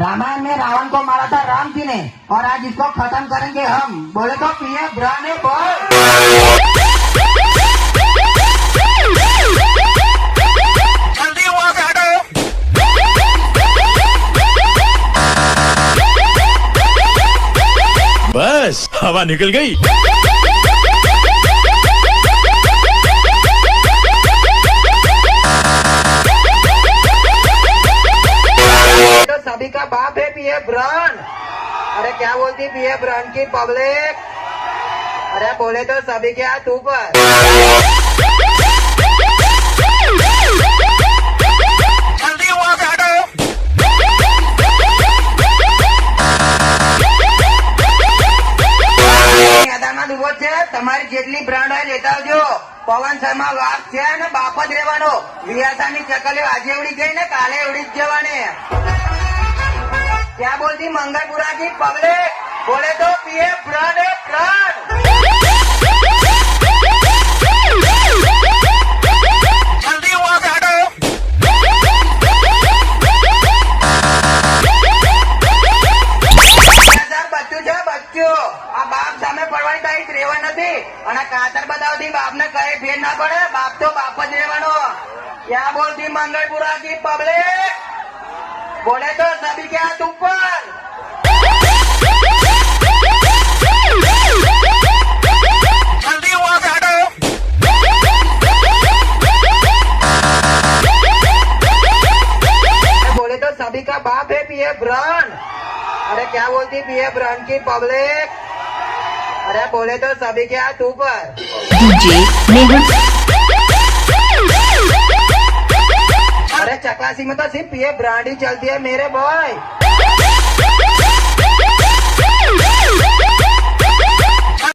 रामायण में रावण को मारा था राम जी ने, और आज इसको खत्म करेंगे हम। बोले तो पिए ब्राने बोल। जल्दी वहां से हटो। बस हवा निकल गई। तो सभी का बाप है पिए ब्रान। अरे क्या बोलती पिए ब्रान की पब्लिक? अरे बोले तो सभी के हाथ ऊपर। जल्दी वहां से हटो। મેદાનમાં ઉભો છે, તમારી જેટલી બ્રાન્ડ હોય લેતા આવજો। પવન શર્મા વાઘ છે ને બાપ જ રહેવાનો। વિયાસાની ચકલીઓ આજે એવડી ગઈ ને કાલે એવડી જ જવાની। क्या बोलती मंगलपुरा की पब्लिक? बोले तो पिए ब्रांड है ब्रांड। जल्दी वहां से हटो। બચ્ચું છે બચ્ચું, આ બાપ સામે પડવાની તારીખ રેવા નથી, અને કાતર બતાવતી બાપ ને કઈ ફેર ના પડે। બાપ તો બાપ જ રહેવાનો। क्या बोलती मंगलपुरा की पब्लिक? बोले तो सभी के हाथ ऊपर। जल्दी वहां से हटो। बोले तो सभी का बाप है पिए ब्रांड। अरे क्या बोलती पिए ब्रांड की पब्लिक? अरे बोले तो सभी के हाथ ऊपर। डीजे मेहुल अरे चकासी में तो सिर्फ पिए ब्रांड ही चलती है मेरे बॉय।